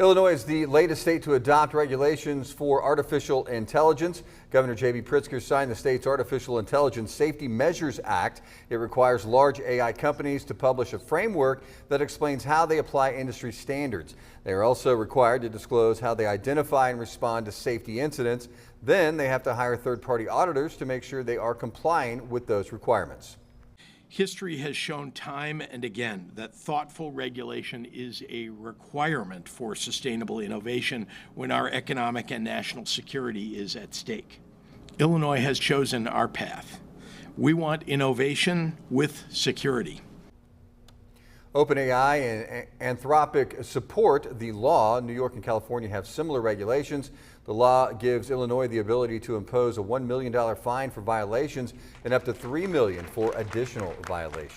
Illinois is the latest state to adopt regulations for artificial intelligence. Governor J.B. Pritzker signed the state's Artificial Intelligence Safety Measures Act. It requires large AI companies to publish a framework that explains how they apply industry standards. They are also required to disclose how they identify and respond to safety incidents. Then they have to hire third-party auditors to make sure they are complying with those requirements. History has shown time and again that thoughtful regulation is a requirement for sustainable innovation when our economic and national security is at stake. Illinois has chosen our path. We want innovation with security. OpenAI and Anthropic support the law. New York and California have similar regulations. The law gives Illinois the ability to impose a $1 million fine for violations and up to $3 million for additional violations.